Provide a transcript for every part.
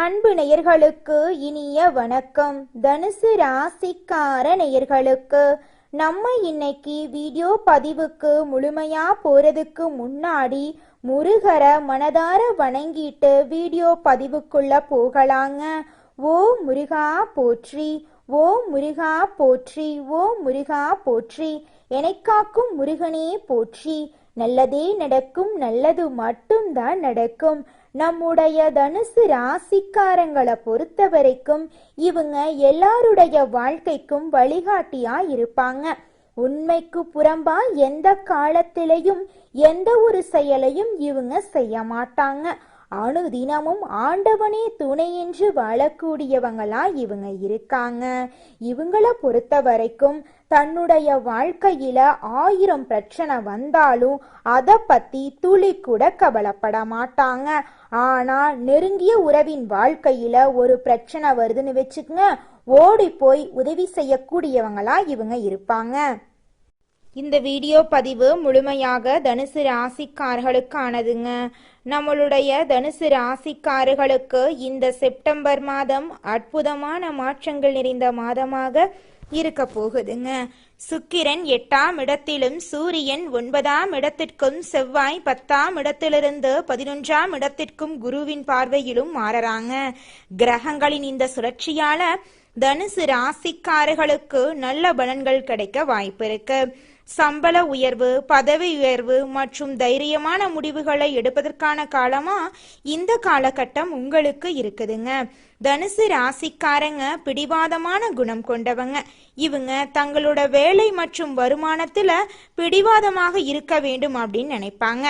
அன்பு நேயர்களுக்கு இனிய வணக்கம். தனுசு ராசிக்கார நேயர்களுக்கு நம்ம இன்னைக்கு வீடியோ பதிவுக்கு முழுமையா போறதுக்கு முன்னாடி முருகரை மனதார வணங்கிட்டு வீடியோ பதிவுக்குள்ள போகலாங்க. ஓ முருகா போற்றி, ஓ முருகா போற்றி, ஓ முருகா போற்றி, எனக்காக்கும் முருகனே போற்றி. நல்லதே நடக்கும், நல்லது மட்டும்தான் நடக்கும். நம்முடைய தனுசு ராசிக்காரங்களை பொறுத்த வரைக்கும் இவங்க எல்லாருடைய வாழ்க்கைக்கும் வழிகாட்டியா இருப்பாங்க. உண்மைக்கு புறம்பா எந்த காலத்திலையும் எந்த ஒரு செயலையும் இவங்க செய்ய மாட்டாங்க. அனுதினமும் ஆண்டவனே துணை என்று வாழக்கூடியவங்களா இவங்க இருக்காங்க. இவங்கள பொறுத்த வரைக்கும் தன்னுடைய வாழ்க்கையில 1000 பிரச்சனை வந்தாலும் அதை பத்தி துளி கூட கவலைப்பட மாட்டாங்க. ஆனா நெருங்கிய உறவின் வாழ்க்கையில ஒரு பிரச்சனை வருதுன்னு வச்சுக்கங்க, ஓடி போய் உதவி செய்யக்கூடியவங்களா இவங்க இருப்பாங்க. இந்த வீடியோ பதிவு முழுமையாக தனுசு ராசிக்காரர்களுக்கானதுங்க. நம்மளுடைய தனுசு ராசிக்காரர்களுக்கு இந்த செப்டம்பர் மாதம் அற்புதமான மாற்றங்கள் நிறைந்த மாதமாக இருக்க போகுதுங்க. சுக்கிரன் 8ஆம் இடத்திலும் சூரியன் 9ஆம் இடத்திற்கும் செவ்வாய் 10ஆம் இடத்திலிருந்து 11ஆம் இடத்திற்கும் குருவின் பார்வையிலும் மாறறாங்க. கிரகங்களின் இந்த சுழற்சியால தனுசு ராசிக்காரர்களுக்கு நல்ல பலன்கள் கிடைக்க வாய்ப்பு இருக்கு. சம்பள உயர்வு, பதவி உயர்வு மற்றும் தைரியமான முடிவுகளை எடுப்பதற்கான காலமா இந்த காலகட்டம் உங்களுக்கு இருக்குதுங்க. தனுசு ராசிக்காரங்க பிடிவாதமான குணம் கொண்டவங்க. இவங்க தங்களோட வேலை மற்றும் வருமானத்துல பிடிவாதமாக இருக்க வேண்டும் அப்படின்னு நினைப்பாங்க.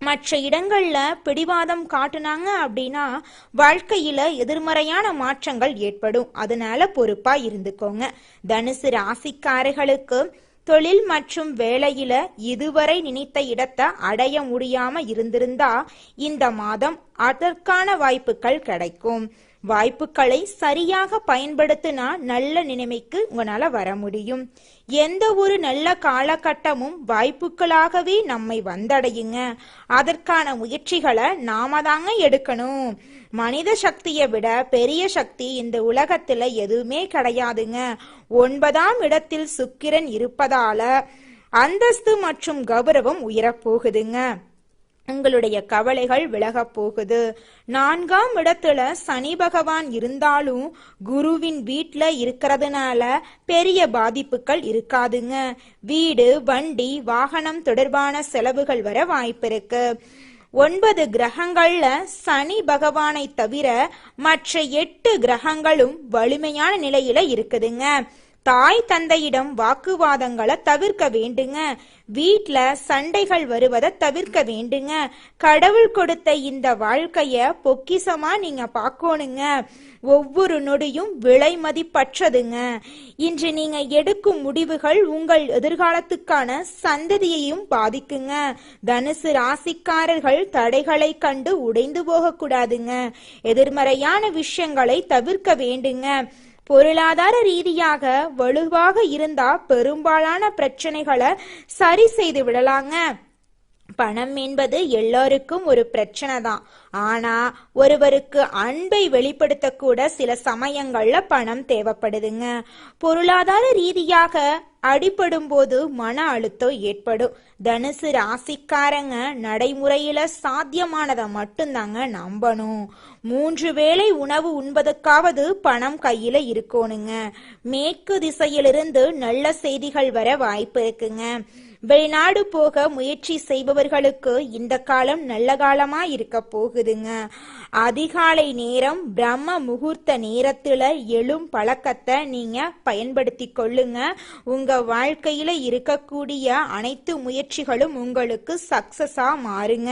மற்ற இடங்கள்ல பிடிவாதம் காட்டுனாங்க அப்படின்னா வாழ்க்கையில எதிர்மறையான மாற்றங்கள் ஏற்படும். அதனால பொறுப்பா இருந்துக்கோங்க. தனுசு ராசிக்காரர்களுக்கு தொழில் மற்றும் வேலையில இதுவரை நினைத்த இடத்தை அடைய முடியாம இருந்திருந்தா இந்த மாதம் அதற்கான வாய்ப்புகள் கிடைக்கும். வாய்ப்புகளை சரியாக பயன்படுத்தினா நல்ல நிலைமைக்கு உங்களால வர முடியும். எந்த ஒரு நல்ல காலகட்டமும் வாய்ப்புகளாகவே நம்மை வந்தடையுங்க. அதற்கான முயற்சிகளை நாம தாங்க எடுக்கணும். மனித சக்தியை விட பெரிய சக்தி இந்த உலகத்துல எதுவுமே கிடையாதுங்க. 9ஆம் இடத்தில் சுக்கிரன் இருப்பதால அந்தஸ்து மற்றும் கௌரவம் உயரப்போகுதுங்க. உங்களுடைய கவலைகள் விலக போகுது. 4ஆம் இடத்துல சனி பகவான் இருந்தாலும் குருவின் வீட்டுல இருக்கிறதுனால பெரிய பாதிப்புகள் இருக்காதுங்க. வீடு, வண்டி, வாகனம் தொடர்பான செலவுகள் வர வாய்ப்பு இருக்கு. 9 கிரகங்கள்ல சனி பகவானை தவிர மற்ற 8 கிரகங்களும் வலிமையான நிலையில இருக்குதுங்க. தாய் தந்தையிடம் வாக்குவாதங்களை தவிர்க்க வேண்டுங்க. வீட்ல சண்டைகள் வருவதை தவிர்க்க வேண்டுங்க. கடவுள் கொடுத்த இந்த வாழ்க்கைய பொக்கிசமா நீங்க பார்க்கணுங்க. ஒவ்வொரு நொடியும் விலை மதிப்பற்றதுங்க. இன்று நீங்க எடுக்கும் முடிவுகள் உங்கள் எதிர்காலத்துக்கான சந்ததியையும் பாதிக்குங்க. தனுசு ராசிக்காரர்கள் தடைகளை கண்டு உடைந்து போக கூடாதுங்க. எதிர்மறையான விஷயங்களை தவிர்க்க வேண்டுங்க. பொருளாதார ரீதியாக வலுவாக இருந்தா பெரும்பாலான பிரச்சனைகளை சரி செய்து விடலாங்க. பணம் என்பது எல்லாருக்கும் ஒரு பிரச்சனை தான். ஆனா ஒருவருக்கு அன்பை வெளிப்படுத்தக்கூட சில சமயங்கள்ல பணம் தேவைப்படுதுங்க. பொருளாதார ரீதியாக அடிபடும் போது மன அழுத்தம் ஏற்படும். தனுசு ராசிக்காரங்க நடைமுறையில சாத்தியமானதை மட்டும்தாங்க நம்பணும். 3 வேளை உணவு உண்பதற்காவது பணம் கையில இருக்கணுங்க. மேற்கு திசையிலிருந்து நல்ல செய்திகள் வர வாய்ப்பு இருக்குங்க. வெளிநாடு போக முயற்சி செய்பவர்களுக்கு இந்த காலம் நல்ல காலமா இருக்க போகுதுங்க. அதிகாலை நேரம் பிரம்ம முகூர்த்த நேரத்துல எழும் பழக்கத்தை நீங்க பயன்படுத்தி கொள்ளுங்க. உங்க வாழ்க்கையில இருக்கக்கூடிய அனைத்து முயற்சிகளும் உங்களுக்கு சக்சஸா மாறுங்க.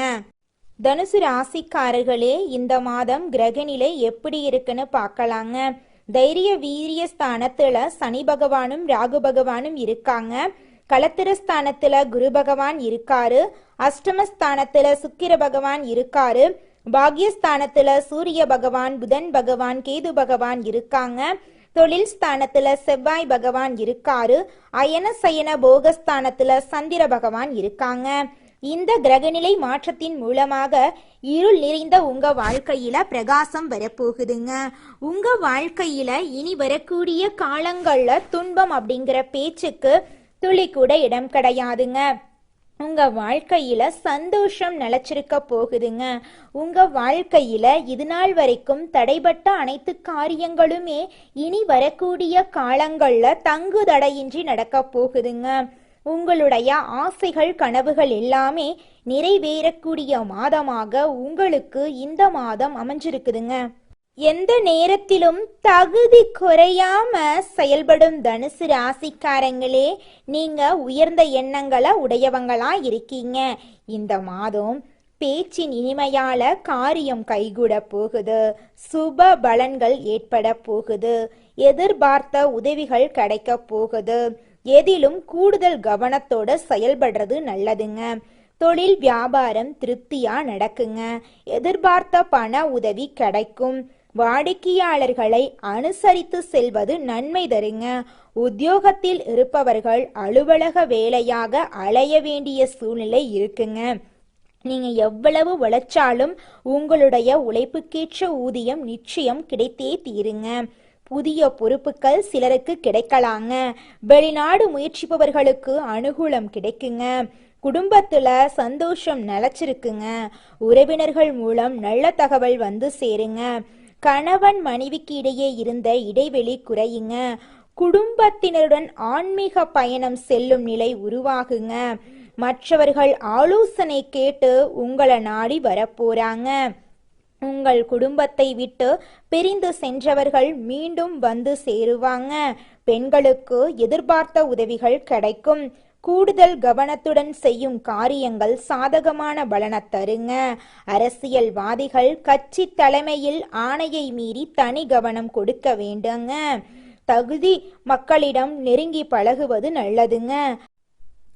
தனுசு ராசிக்காரர்களே, இந்த மாதம் கிரகநிலை எப்படி இருக்குன்னு பார்க்கலாங்க. தைரிய வீரிய ஸ்தானத்துல சனி பகவானும் ராகு பகவானும் இருக்காங்க. களத்திரஸ்தானத்துல குரு பகவான் இருக்காரு. அஷ்டமஸ்தானத்துல சுக்கிர பகவான் இருக்காரு. பாக்யஸ்தானத்துல சூரிய பகவான், புதன் பகவான், கேது பகவான் இருக்காங்க. தொழில் ஸ்தானத்துல செவ்வாய் பகவான் இருக்காரு. அயன சயன போகஸ்தானத்துல சந்திர பகவான் இருக்காங்க. இந்த கிரகநிலை மாற்றத்தின் மூலமாக இருள் நிறைந்த உங்க வாழ்க்கையில பிரகாசம் வரப்போகுதுங்க. உங்க வாழ்க்கையில இனி வரக்கூடிய காலங்கள்ல துன்பம் அப்படிங்கிற பேச்சுக்கு துளி கூட இடம் கிடையாதுங்க. உங்க வாழ்க்கையில சந்தோஷம் நிலைச்சிருக்க போகுதுங்க. உங்க வாழ்க்கையில இது நாள் வரைக்கும் தடைபட்ட அனைத்து காரியங்களுமே இனி வரக்கூடிய காலங்கள்ல தங்கு தடையின்றி நடக்க போகுதுங்க. உங்களுடைய ஆசைகள் கனவுகள் எல்லாமே நிறைவேறக்கூடிய மாதமாக உங்களுக்கு இந்த மாதம் அமைஞ்சிருக்குதுங்க. எந்த நேரத்திலும் தகுதி குறையாம செயல்படும் தனுசு ராசிக்காரங்களே, நீங்க உயர்ந்த எண்ணங்களை உடையவங்களா இருக்கீங்க. இந்த மாதம் பேச்சின் இனிமையால காரியம் கைகூட போகுது. சுப பலன்கள் ஏற்பட போகுது. எதிர்பார்த்த உதவிகள் கிடைக்க போகுது. எதிலும் கூடுதல் கவனத்தோட செயல்படுறது நல்லதுங்க. தொழில் வியாபாரம் திருப்தியா நடக்குங்க. எதிர்பார்த்த பண உதவி கிடைக்கும். வாடிக்கையாளர்களை அனுசரித்து செல்வது நன்மை தருங்க. உத்தியோகத்தில் இருப்பவர்கள் அலுவலக வேலையாக அலைய வேண்டிய சூழ்நிலை இருக்குங்க. நீங்க எவ்வளவு உழைச்சாலும் உங்களுடைய உழைப்புக்கேற்ற ஊதியம் நிச்சயம் கிடைத்தே தீருங்க. புதிய பொறுப்புகள் சிலருக்கு கிடைக்கலாங்க. வெளிநாடு முயற்சிப்பவர்களுக்கு அனுகூலம் கிடைக்குங்க. குடும்பத்துல சந்தோஷம் நிலைச்சிருக்குங்க. உறவினர்கள் மூலம் நல்ல தகவல் வந்து சேருங்க. கணவன் மனைவிக்கு இடையே இருந்த இடைவெளி குறையுங்க. குடும்பத்தினருடன் ஆன்மீக பயணம் செல்லும் நிலை உருவாகுங்க. மற்றவர்கள் ஆலோசனை கேட்டு உங்களை நாடி வரப்போறாங்க. உங்கள் குடும்பத்தை விட்டு பிரிந்து சென்றவர்கள் மீண்டும் வந்து சேருவாங்க. பெண்களுக்கு எதிர்பார்த்த உதவிகள் கிடைக்கும். கூடுதல் கவனத்துடன் செய்யும் காரியங்கள் சாதகமான பலனை தருங்க. அரசியல்வாதிகள் கட்சி தலைமையில் ஆணையை மீறி தனி கவனம் கொடுக்க வேண்டுங்க. தகுதி மக்களிடம் நெருங்கி பழகுவது நல்லதுங்க.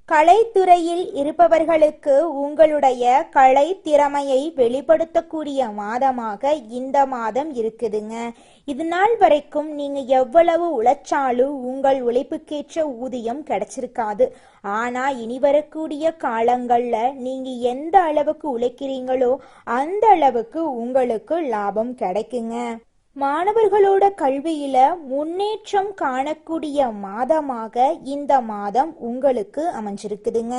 கலைத்துறையில் இருப்பவர்களுக்கு உங்களுடைய கலை திறமையை வெளிப்படுத்தக்கூடிய மாதமாக இந்த மாதம் இருக்குதுங்க. இது நாள் வரைக்கும் நீங்க எவ்வளவு உழைச்சாலும் உங்கள் உழைப்புக்கேற்ற ஊதியம் கிடைச்சிருக்காது. ஆனா இனி வரக்கூடிய காலங்கள்ல நீங்க எந்த அளவுக்கு உழைக்கிறீங்களோ அந்த அளவுக்கு உங்களுக்கு லாபம் கிடைக்குங்க. மாணவர்களோட கல்வியில முன்னேற்றம் காணக்கூடிய மாதமாக இந்த மாதம் உங்களுக்கு அமைஞ்சிருக்குதுங்க.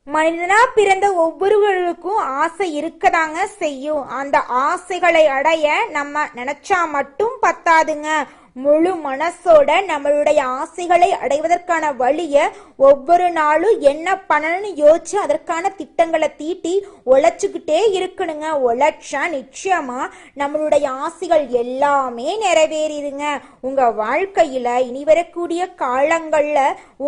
மனிதனா பிறந்த ஒவ்வொருவருக்கும் ஆசை இருக்கதாங்க செய்யும். அந்த ஆசைகளை அடைய நம்ம நினைச்சா மட்டும் பத்தாதுங்க. முழு மனசோட நம்மளுடைய ஆசைகளை அடைவதற்கான வழிய ஒவ்வொரு நாளும் என்ன பண்ணணும்னு யோசிச்சு அதற்கான திட்டங்களை தீட்டி உழைச்சுக்கிட்டே இருக்கணுங்க. உழைச்சா நிச்சயமா நம்மளுடைய ஆசைகள் எல்லாமே நிறைவேறிடுங்க. உங்க வாழ்க்கையில இனி வரக்கூடிய காலங்கள்ல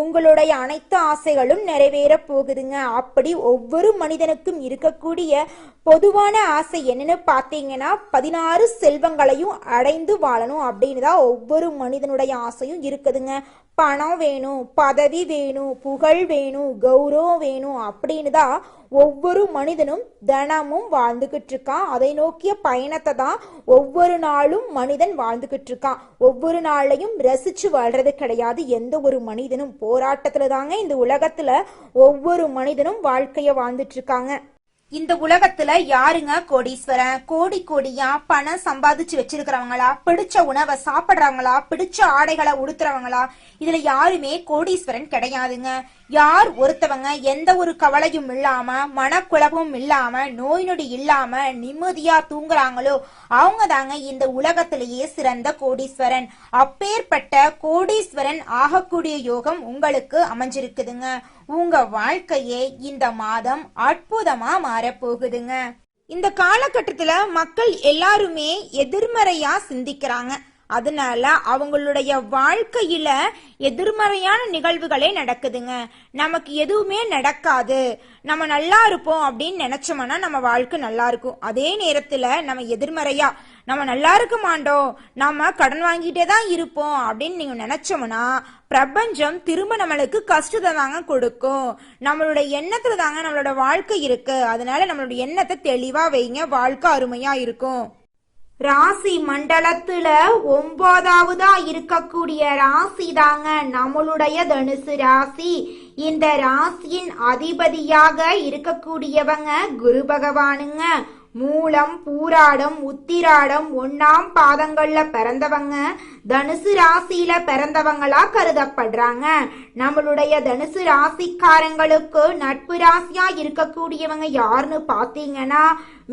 உங்களுடைய அனைத்து ஆசைகளும் நிறைவேற போகுதுங்க. அப்படி ஒவ்வொரு மனிதனுக்கும் இருக்கக்கூடிய பொதுவான ஆசை என்னன்னு பார்த்தீங்கன்னா 16 செல்வங்களையும் அடைந்து வாழணும் அப்படின்னு தான் ஒவ்வொரு மனிதனுடைய ஆசையும் இருக்குதுங்க. பணம் வேணும், பதவி வேணும், புகழ் வேணும், கௌரவம் வேணும் அப்படின்னு தான் ஒவ்வொரு மனிதனும் தினமும் வாழ்ந்துகிட்டு இருக்கான். அதை நோக்கிய பயணத்தை தான் ஒவ்வொரு நாளும் மனிதன் வாழ்ந்துகிட்டு இருக்கான். ஒவ்வொரு நாளையும் ரசிச்சு வாழ்றது கிடையாது. எந்த ஒரு மனிதனும் போராட்டத்துல தாங்க இந்த உலகத்துல ஒவ்வொரு மனிதனும் வாழ்க்கைய வாழ்ந்துட்டு இருக்காங்க. இந்த உலகத்துல யாருங்க கோடீஸ்வரன்? கோடி கோடியா பணம் சம்பாதிச்சு வச்சிருக்கிறவங்களா? பிடிச்ச உணவை சாப்பிடுறவங்களா? பிடிச்ச ஆடைகளை உடுத்துறவங்களா? இதுல யாருமே கோடீஸ்வரன் கிடையாதுங்க. யார் ஒருத்தவங்க எந்த ஒரு கவலையும் இல்லாம, மனக்குழப்பமும் இல்லாம, நோய் நொடி இல்லாம நிம்மதியா தூங்குறாங்களோ அவங்க தாங்க இந்த உலகத்திலேயே சிறந்த கோடீஸ்வரன். அப்பேற்பட்ட கோடீஸ்வரன் ஆகக்கூடிய யோகம் உங்களுக்கு அமைஞ்சிருக்குதுங்க. உங்க வாழ்க்கையே இந்த மாதம் அற்புதமா மாறப்போகுதுங்க. இந்த காலகட்டத்துல மக்கள் எல்லாருமே எதிர்மறையா சிந்திக்கிறாங்க. அதனால அவங்களுடைய வாழ்க்கையில எதிர்மறையான நிகழ்வுகளே நடக்குதுங்க. நமக்கு எதுவுமே நடக்காது, நம்ம நல்லா இருப்போம் அப்படின்னு நினைச்சோம்னா நம்ம வாழ்க்கை நல்லா இருக்கும். அதே நேரத்துல நம்ம எதிர்மறையா நம்ம நல்லா இருக்க மாட்டோம், நம்ம கடன் வாங்கிட்டே தான் இருப்போம் அப்படின்னு நீங்க நினைச்சோம்னா பிரபஞ்சம் திரும்ப நம்மளுக்கு கஷ்டத்தை தாங்க கொடுக்கும். நம்மளோட எண்ணத்துல தாங்க நம்மளோட வாழ்க்கை இருக்கு. அதனால நம்மளோட எண்ணத்தை தெளிவா வைங்க, வாழ்க்கை அருமையா இருக்கும். ராசி மண்டலத்துல 9வதா இருக்கக்கூடிய ராசி தாங்க நம்மளுடைய தனுசு ராசி. இந்த ராசியின் அதிபதியாக இருக்கக்கூடியவங்க குரு பகவானுங்க. மூலம், பூராடம், உத்திராடம் 1ஆம் பாதங்கள்ல பிறந்தவங்க தனுசு ராசியில பிறந்தவங்களா கருதப்படுறாங்க. நம்மளுடைய தனுசு ராசிக்காரங்களுக்கு நட்பு ராசியா இருக்கக்கூடியவங்க யாருன்னு பாத்தீங்கன்னா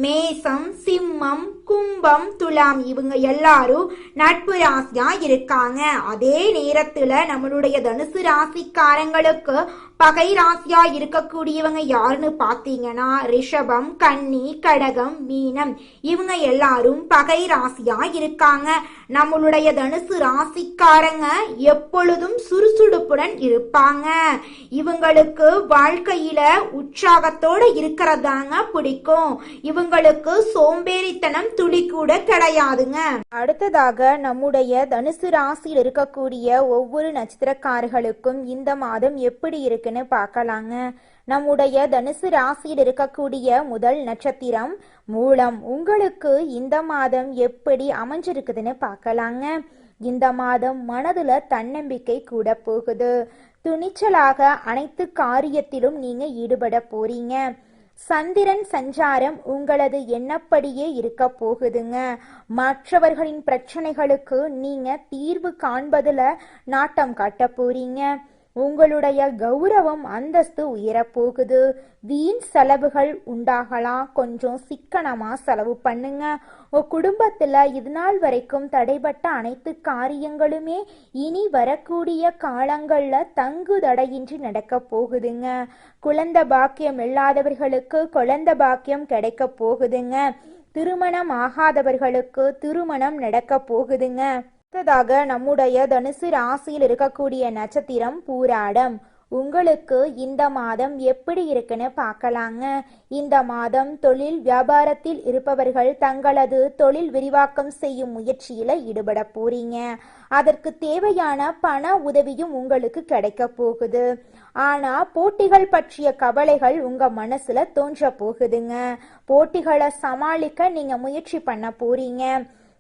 மேசம், சிம்மம், கும்பம், துலாம் இவங்க எல்லாரும் நட்பு ராசியா இருக்காங்க. அதே நேரத்துல நம்மளுடைய தனுசு ராசிக்காரங்களுக்கு பகை ராசியா இருக்கக்கூடியவங்க யாருன்னு பாத்தீங்கன்னா ரிஷபம், கன்னி, கடகம், மீனம் இவங்க எல்லாரும் பகை ராசியா இருக்காங்க. நம்மளுடைய தனுசு ராசிக்காரங்க எப்பொழுதும் சுறுசுறுப்புடன் இருப்பாங்க. இவங்களுக்கு வாழ்க்கையில உற்சாகத்தோட இருக்கிறதாங்க பிடிக்கும். இவங்களுக்கு சோம்பேறித்தனம் துளி கூட கிடையாதுங்க. அடுத்ததாக நம்முடைய தனுசு ராசியில் இருக்கக்கூடிய ஒவ்வொரு நட்சத்திரக்காரர்களுக்கும் இந்த மாதம் எப்படி இருக்குன்னு பார்க்கலாங்க. நம்முடைய தனுசு ராசியில் இருக்கக்கூடிய முதல் நட்சத்திரம் மூலம். உங்களுக்கு இந்த மாதம் எப்படி அமைஞ்சிருக்குதுன்னு பார்க்கலாங்க. இந்த மாதம் மனதுல தன்னம்பிக்கை கூட போகுது. துணிச்சலாக அனைத்து காரியத்திலும் நீங்க ஈடுபட போறீங்க. சந்திரன் சஞ்சாரம் உங்களது எண்ணப்படியே இருக்க போகுதுங்க. மற்றவர்களின் பிரச்சனைகளுக்கு நீங்க தீர்வு காண்பதுல நாட்டம் காட்ட போறீங்க. உங்களுடைய கௌரவம் அந்தஸ்து உயரப்போகுது. வீண் செலவுகள் உண்டாகலாம். கொஞ்சம் சிக்கனமா செலவு பண்ணுங்க. குடும்பத்துல இது நாள் வரைக்கும் தடைபட்ட அனைத்து காரியங்களுமே இனி வரக்கூடிய காலங்கள்ல தங்கு தடையின்றி நடக்க போகுதுங்க. குழந்தை பாக்கியம் இல்லாதவர்களுக்கு குழந்தை பாக்கியம் கிடைக்க போகுதுங்க. திருமணம் ஆகாதவர்களுக்கு திருமணம் நடக்க போகுதுங்க. அடுத்ததாக நம்முடைய தனுசு ராசியில் இருக்கக்கூடிய நட்சத்திரம் பூராடம். உங்களுக்கு இந்த மாதம் எப்படி இருக்குன்னு பார்க்கலாங்க. இந்த மாதம் தொழில் வியாபாரத்தில் இருப்பவர்கள் தங்களது தொழில் விரிவாக்கம் செய்யும் முயற்சியில ஈடுபட போறீங்க. அதற்கு தேவையான பண உதவியும் உங்களுக்கு கிடைக்க போகுது. ஆனா போட்டிகள் பற்றிய கவலைகள் உங்க மனசுல தோன்ற போகுதுங்க. போட்டிகளை சமாளிக்க நீங்க முயற்சி பண்ண போறீங்க.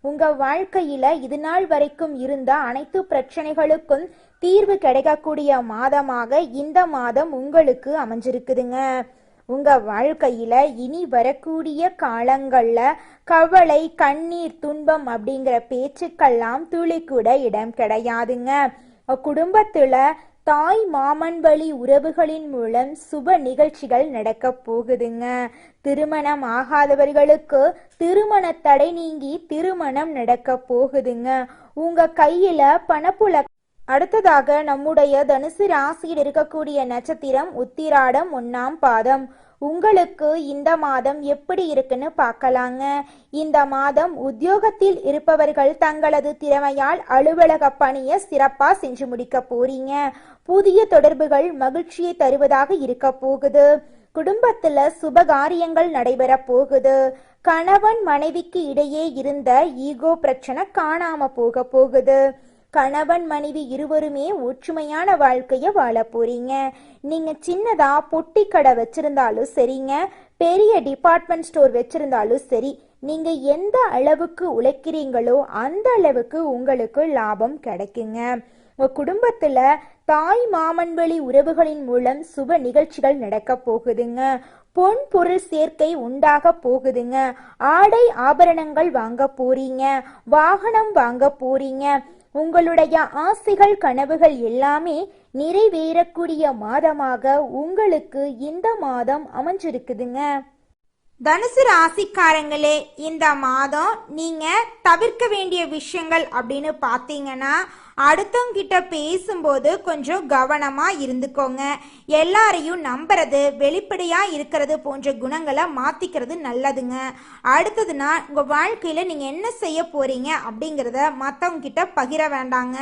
உங்க வாழ்க்கையில இது நாள் வரைக்கும் இருந்த அனைத்து பிரச்சனைகளுக்கும் தீர்வு கிடைக்கக்கூடிய மாதமாக இந்த மாதம் உங்களுக்கு அமைஞ்சிருக்குதுங்க. உங்க வாழ்க்கையில இனி வரக்கூடிய காலங்கள்ல கவலை, கண்ணீர், துன்பம் அப்படிங்கிற பேச்சுக்கெல்லாம் துளி கூட இடம் கிடையாதுங்க. குடும்பத்துல தாய் மாமன் வழி உறவுகளின் மூலம் சுப நிகழ்ச்சிகள் நடக்க போகுதுங்க. திருமணம் ஆகாதவர்களுக்கு திருமண தடை நீங்கி திருமணம் நடக்க போகுதுங்க. உங்க கையில பணப்புல. அடுத்ததாக நம்முடைய தனுசு ராசியில் இருக்கக்கூடிய நட்சத்திரம் உத்திராடம் 1ஆம் பாதம். உங்களுக்கு இந்த மாதம் எப்படி இருக்குன்னு பார்க்கலாங்க. இந்த மாதம் உத்தியோகத்தில் இருப்பவர்கள் தங்களது திறமையால் அலுவலக பணியை சிறப்பா செஞ்சு முடிக்க போறீங்க. புதிய தொடர்புகள் மகிழ்ச்சியை தருவதாக இருக்க போகுது. குடும்பத்துல சுபகாரியங்கள் நடைபெற போகுது. கணவன் மனைவிக்கு இடையே இருந்த ஈகோ பிரச்சனை காணாம போக போகுது. கணவன் மனைவி இருவருமே ஒற்றுமையான வாழ்க்கைய வாழ போறீங்க. நீங்க சின்னதா பொட்டி கடை வச்சிருந்தாலும் சரிங்க, பெரிய டிபார்ட்மெண்ட் ஸ்டோர் வச்சிருந்தாலும் சரி, நீங்க எந்த அளவுக்கு உழைக்கிறீங்களோ அந்த அளவுக்கு உங்களுக்கு லாபம் கிடைக்குங்க. உங்க குடும்பத்துல தாய் மாமன் வழி உறவுகளின் மூலம் சுப நிகழ்ச்சிகள் நடக்க போகுதுங்க. பொன் பொருள் சேர்க்கை உண்டாக போகுதுங்க. ஆடை ஆபரணங்கள் வாங்க போறீங்க. வாகனம் வாங்க போறீங்க. உங்களுடைய ஆசைகள், கனவுகள் எல்லாமே நிறைவேறக்கூடிய மாதமாக உங்களுக்கு இந்த மாதம் அமைஞ்சிருக்குதுங்க. தனுசு ராசிக்காரங்களே, இந்த மாதம் நீங்க தவிர்க்க வேண்டிய விஷயங்கள் அப்படின்னு பார்த்தீங்கன்னா, அடுத்தவங்க கிட்ட பேசும்போது கொஞ்சம் கவனமா இருந்துக்கோங்க. எல்லாரையும் நம்புறது, வெளிப்படையா இருக்கிறது போன்ற குணங்களை மாத்திக்கிறது நல்லதுங்க. அடுத்ததுன்னா, உங்க வாழ்க்கையில நீங்க என்ன செய்ய போறீங்க அப்படிங்கிறத மற்றவங்க கிட்ட பகிர வேண்டாங்க.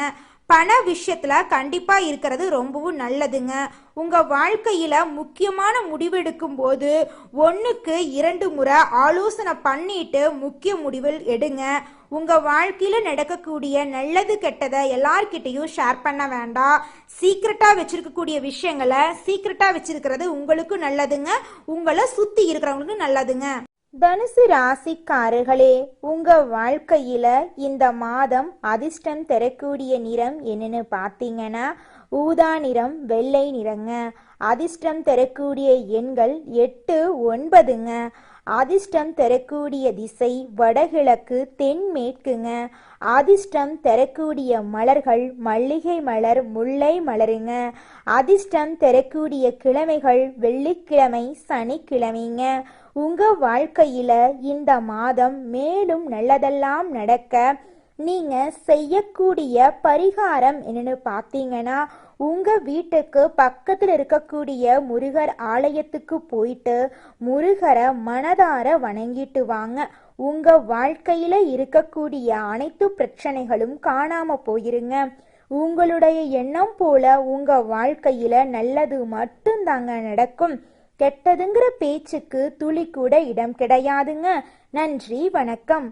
பண விஷயத்துல கண்டிப்பா இருக்கிறது ரொம்பவும் நல்லதுங்க. உங்க வாழ்க்கையில முக்கியமான முடிவெடுக்கும் போது 1க்கு 2 முறை ஆலோசனை பண்ணிட்டு முக்கிய முடிவில் எடுங்க. உங்க வாழ்க்கையில நடக்கக்கூடிய நல்லது கெட்டதை எல்லார்கிட்டையும் ஷேர் பண்ண வேண்டாம். சீக்கிரட்டா வச்சிருக்கக்கூடிய விஷயங்களை சீக்கிரட்டா வச்சிருக்கிறது உங்களுக்கு நல்லதுங்க. உங்களை சுத்தி இருக்கிறவங்களுக்கு நல்லதுங்க. தனுசு ராசிக்காரர்களே, உங்க வாழ்க்கையில இந்த மாதம் அதிர்ஷ்டம் தரக்கூடிய நிறம் என்னன்னு பார்த்தீங்கன்னா ஊதா நிறம், வெள்ளை நிறங்க. அதிர்ஷ்டம் தரக்கூடிய எண்கள் 8, 9ங்க. அதிர்ஷ்டம் தரக்கூடிய திசை வடகிழக்கு, தென்மேற்குங்க. அதிர்ஷ்டம் தரக்கூடிய மலர்கள் மல்லிகை மலர், முல்லை மலருங்க. அதிர்ஷ்டம் தரக்கூடிய கிழமைகள் வெள்ளிக்கிழமை, சனிக்கிழமைங்க. உங்க வாழ்க்கையில இந்த மாதம் மேலும் நல்லதெல்லாம் நடக்க நீங்க செய்யக்கூடிய பரிகாரம் என்னன்னு பார்த்தீங்கன்னா, உங்க வீட்டுக்கு பக்கத்துல இருக்கக்கூடிய முருகர் ஆலயத்துக்கு போயிட்டு முருகரை மனதார வணங்கிட்டு வாங்க. உங்க வாழ்க்கையில இருக்கக்கூடிய அனைத்து பிரச்சனைகளும் காணாம போயிருங்க. உங்களுடைய எண்ணம் போல உங்க வாழ்க்கையில நல்லது மட்டும்தாங்க நடக்கும். கெட்டதுங்கிற பேச்சுக்கு துளி கூட இடம் கிடையாதுங்க. நன்றி, வணக்கம்.